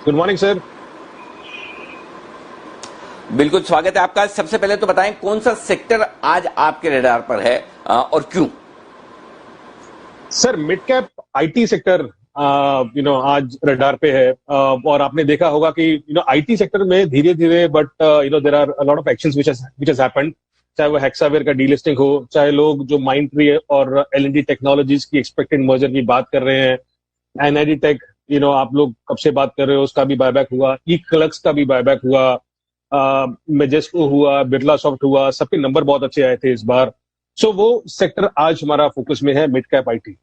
Good morning sir. बिल्कुल स्वागत है आपका। सबसे पहले तो बताएं कौन सा सेक्टर आज आपके रडार पर है और क्यों? Sir mid cap IT sector आज रडार पे है। और आपने देखा होगा कि आईटी सेक्टर में धीरे धीरे but there are a lot of actions which has happened. चाहे वो हेक्सावेयर का डीलिस्टिंग हो, चाहे लोग जो माइंडट्री और एलएनडी टेक्नोलॉजीज की एक्सपेक्टेड मर्जर की बात कर रहे हैं, एनआईडी टेक आप लोग कब से बात कर रहे हो, उसका भी बायबैक हुआ, ई क्लक्स का भी बायबैक हुआ, मेजेस्को हुआ, बिरला सॉफ्ट हुआ, सबके नंबर बहुत अच्छे आए थे इस बार। सो वो सेक्टर आज हमारा फोकस में है, mid cap IT.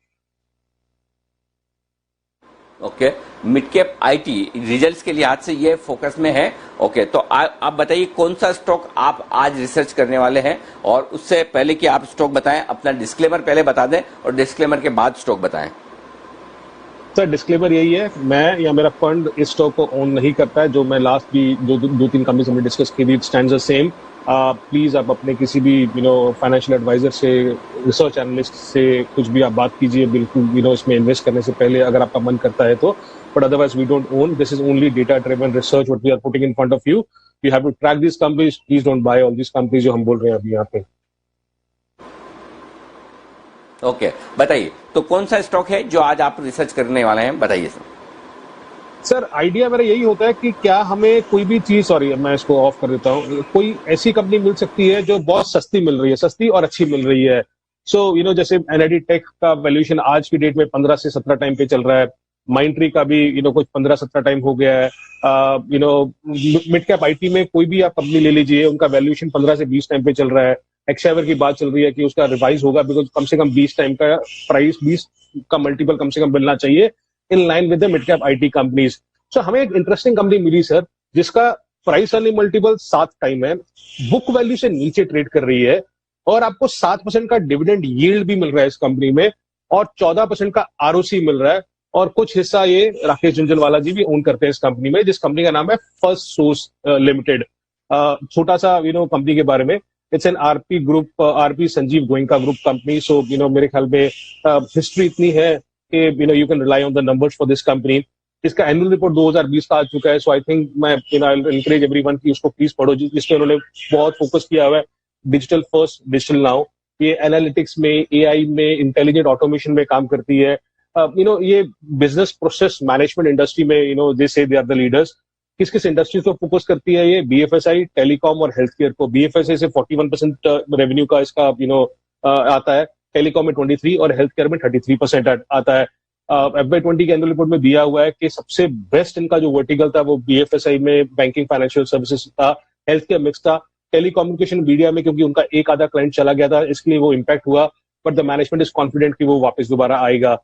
Okay, mid cap IT results के लिहाज से ये फोकस में है। ओके, तो आप बताइए कौन सा स्टॉक आप आज रिसर्च करने वाले हैं, और उससे पहले कि आप स्टॉक बताएं अपना डिस्क्लेमर पहले बता दें और डिस्क्लेमर के बाद स्टॉक बताएं। सर डिस्क्लेमर यही है, मैं या मेरा फंड इस स्टॉक को ओन नहीं करता है। जो मैं लास्ट भी दो तीन कंपनी से डिस्कस की थी, स्टैंड्स द सेम। प्लीज आप अपने किसी भी फाइनेंशियल एडवाइजर से, रिसर्च एनालिस्ट से कुछ भी आप बात कीजिए, बिल्कुल इसमें इन्वेस्ट करने से पहले अगर आपका मन करता है तो। But otherwise we don't own, this is only data driven research what we are putting in front of you. You have to track this companies, please don't buy all this companies जो हम बोल रहे हैं अभी यहाँ पे। Okay, बताइए तो कौन सा स्टॉक है जो आज आप रिसर्च करने वाले हैं, बताइए सर आइडिया मेरा यही होता है कि क्या हमें कोई भी चीज, सॉरी मैं इसको ऑफ कर देता हूँ, कोई ऐसी कंपनी मिल सकती है जो बहुत सस्ती मिल रही है, सस्ती और अच्छी मिल रही है। सो जैसे एनआईडी टेक का वैल्यूएशन आज की डेट में 15 से 17 टाइम पे चल रहा है। माइंडट्री का भी कुछ 15-17 टाइम हो गया है। मिड कैप आईटी में कोई भी आप कंपनी ले लीजिए, उनका वैल्यूएशन 15 से 20 टाइम पे चल रहा है। एक्सावेयर की बात चल रही है कि उसका रिवाइज होगा, बिकॉज कम से कम 20 टाइम का प्राइस, 20 का मल्टीपल कम से कम मिलना चाहिए in line with the mid cap IT companies. So हमें एक इंटरेस्टिंग कंपनी मिली सर, जिसका प्राइस अर्निंग मल्टीपल 7 टाइम है, बुक वैल्यू से नीचे ट्रेड कर रही है, और आपको 7% का डिविडेंड यील्ड भी मिल रहा है इस कंपनी में, और 14% का आरओसी मिल रहा है। और कुछ हिस्सा ये राकेश झुंझुनवाला जी भी ओन करते हैं इस कंपनी में, जिस कंपनी का नाम है फर्स्ट सोर्स लिमिटेड। छोटा सा कंपनी के बारे में, it's an RP group, RP Sanjiv Goenka group company. So मेरे ख्याल में हिस्ट्री इतनी है कि you can rely on the numbers for this company. इसका एनुअल रिपोर्ट 2020 का आ चुका है। सो आई थिंक मैं एनकरेज एवरीवन की उसको प्लीज पढ़ो, जिसमें उन्होंने बहुत फोकस किया हुआ है डिजिटल फर्स्ट, डिजिटल नाउ। ये एनालिटिक्स में, एआई में, इंटेलिजेंट ऑटोमेशन में काम करती है। ये बिजनेस प्रोसेस मैनेजमेंट इंडस्ट्री में दे से दे आर द लीडर्स। किस किस इंडस्ट्रीज को फोकस करती है ये? बीएफएसआई, टेलीकॉम और हेल्थ केयर को। बीएफएसआई से 41% रेवेन्यू का इसका आता है, टेलीकॉम में 23 और हेल्थ केयर में 33% आता है। FY20 के एनुअल रिपोर्ट में दिया हुआ है कि सबसे बेस्ट इनका जो वर्टिकल था वो बीएफएसआई में बैंकिंग फाइनेंशियल सर्विसेज था, हेल्थ केयर मिक्स था, टेलीकम्युनिकेशन मीडिया में क्योंकि उनका एक आधा क्लाइंट चला गया था इसलिए वो इम्पैक्ट हुआ, but the management is confident कि वो वापस दोबारा आएगा।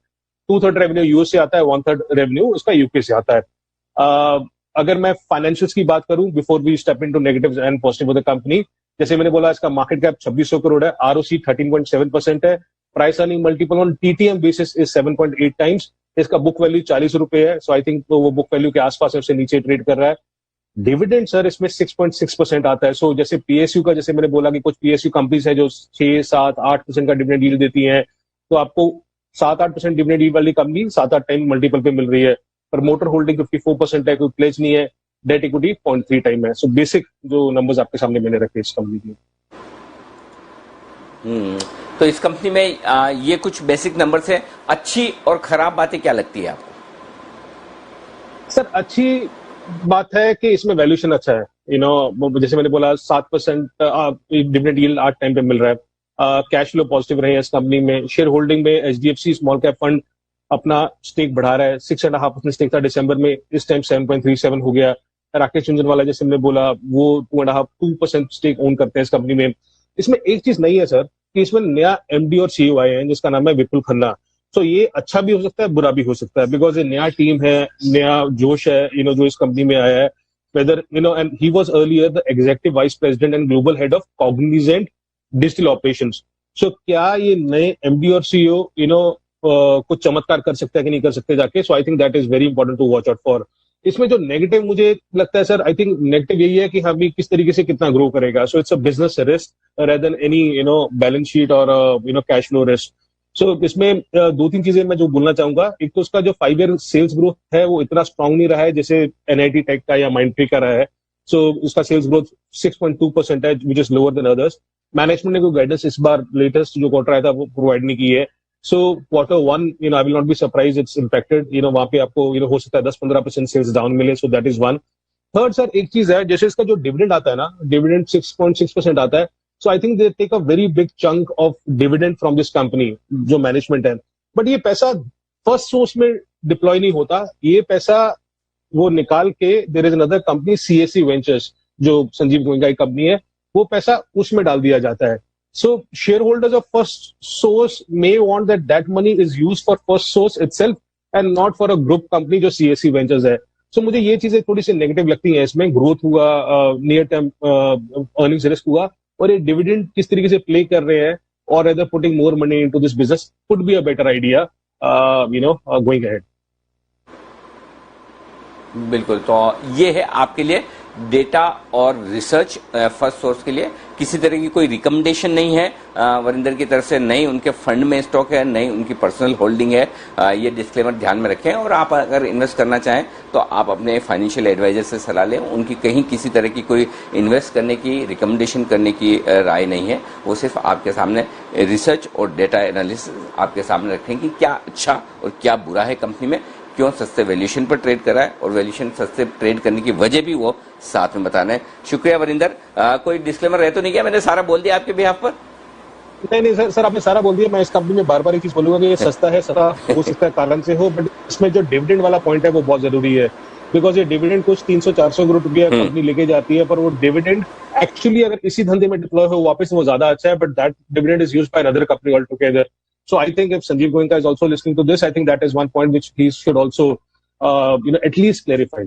2/3 रेवेन्यू यूएस से आता है, 1/3 रेवेन्यू उसका यूके से आता है। अगर मैं फाइनेंशियल्स की बात करूं before we step into negatives and positive of the company, जैसे मैंने बोला इसका मार्केट कैप 2600 करोड़ है, आरओसी 13.7% है, price earning multiple on TTM basis is 7.8 times, इसका बुक वैल्यू 40 रुपए है। सो आई थिंक तो वो बुक वैल्यू के आसपास है, उससे नीचे ट्रेड कर रहा है। डिविडेंड सर इसमें 6.6% आता है। सो जैसे पीएसयू का, जैसे मैंने बोला कि कुछ पीएसयू कंपनीज है जो 6, 7, 8% का डिविडेंड यील्ड देती है, तो आपको 7-8% डिविडेंड यील्ड वाली कंपनी 7-8 टाइम मल्टीपल पे मिल रही है। प्रमोटर होल्डिंग 54% है, कोई प्लेज नहीं है, डेट इक्विटी 0.3 टाइम है। सो बेसिक जो नंबर्स आपके सामने मैंने रखे इस कंपनी के। तो इस कंपनी में ये कुछ बेसिक नंबर्स है। अच्छी और खराब बातें क्या लगती है आपको? सर अच्छी बात है कि इसमें वैल्यूएशन अच्छा है। जैसे मैंने बोला 7% डिविडेंड यील्ड 8 टाइम पे मिल रहा है। कैश फ्लो पॉजिटिव रहे हैं इस कंपनी में। शेयर होल्डिंग में एचडीएफसी स्मॉल कैप फंड अपना स्टेक बढ़ा रहा है। 6.5% स्टेक था दिसंबर में, इस टाइम 7.37 हो गया। राकेश झुंझुनवाला जैसे मैंने बोला वो 2% स्टेक ओन करते हैं इस कंपनी में। इसमें एक चीज नहीं है सर कि इसमें नया एमडी और सीईओ आए हैं जिसका नाम है विपुल खन्ना। तो ये अच्छा भी हो सकता है, बुरा भी हो सकता है, बिकॉज ये नया टीम है, नया जोश है जो इस कंपनी में आया है। Whether and he was earlier the executive vice president and global head of Cognizant digital operations. So क्या ये नए एमडी और सीईओ कुछ चमत्कार कर सकते हैं कि नहीं कर सकते जाके? So I think that is very important to watch out for. इसमें जो नेगेटिव मुझे लगता है सर, आई थिंक नेगेटिव यही है कि हाँ भी किस तरीके से कितना ग्रो करेगा। So it's a business risk rather than any balance sheet और कैश फ्लो रिस्क। सो इसमें दो तीन चीजें मैं जो बोलना चाहूंगा, एक तो उसका जो 5 ईयर सेल्स ग्रोथ है वो इतना स्ट्रांग नहीं रहा है जैसे एनआईटी टेक का या माइंडट्री का रहा है। सो उसका सेल्स ग्रोथ 6.2% है, which is lower than others. Management ने कोई गाइडेंस इस बार लेटेस्ट जो क्वार्टर आया था वो प्रोवाइड नहीं की है। सो Q1, I will not be surprise it's impacted, वहां पे आपको हो सकता है 10-15% सेल्स डाउन मिले। So that is one. Third sir, एक चीज है, जैसे इसका जो डिविडेंड आता है ना, डिविडेंड 6.6% आता है। So I think they take a very big chunk of dividend from this company, जो मैनेजमेंट है। बट ये पैसा फर्स्ट सोर्स में डिप्लॉय नहीं होता, ये पैसा वो निकाल के there is another company CSC ventures, जो संजीव गोयनका की कंपनी है, वो पैसा उसमें डाल दिया जाता है। सो share holders of first source may want that money is used for first source itself and not for a group company जो सीएससी वेंचर्स है। सो मुझे ये चीजें थोड़ी सी नेगेटिव लगती हैं इसमें। ग्रोथ हुआ, नियर टर्म अर्निंग्स रिस्क हुआ, और ये डिविडेंड किस तरीके से प्ले कर रहे हैं, और other putting more money into this business could be a better idea going ahead. बिल्कुल, तो ये है आपके लिए डेटा और रिसर्च फर्स्ट सोर्स के लिए। किसी तरह की कोई रिकमेंडेशन नहीं है वरिंदर की तरफ से, नहीं उनके फंड में स्टॉक है, नहीं उनकी पर्सनल होल्डिंग है। ये डिस्क्लेमर ध्यान में रखें। और आप अगर इन्वेस्ट करना चाहें तो आप अपने फाइनेंशियल एडवाइजर से सलाह लें। उनकी कहीं किसी तरह की कोई इन्वेस्ट करने की, रिकमेंडेशन करने की राय नहीं है। वो सिर्फ आपके सामने रिसर्च और डेटा एनालिसिस आपके सामने रखें कि क्या अच्छा और क्या बुरा है कंपनी में, क्यों सस्ते वैल्यूएशन पर ट्रेड करा है, और वैल्यूएशन सस्ते ट्रेड करने की वजह भी वो साथ में बताना है। शुक्रिया वरिंदर। कोई डिस्क्लेमर रह तो नहीं गया? मैंने सारा बोल दिया आपके बिहाफ पर? नहीं सर, आपने सारा बोल दिया। मैं इस कंपनी में बार बार एक चीज बोलूंगा कि ये सस्ता है, सस्ता हो सकता है कारण से हो, बट इसमें जो डिविडेंड वाला पॉइंट है वो बहुत जरूरी है। बिकॉज ये डिविडेंड कुछ 300-400 करोड़ रुपया कंपनी लेके जाती है, पर वो डिविडेंड एक्चुअली अगर इसी धंधे में डिप्लॉय हो वापस, वो ज्यादा अच्छा है, but that dividend is used by another company all together. So I think if Sanjeev Goenka is also listening to this, I think that is one point which he should also, at least clarify.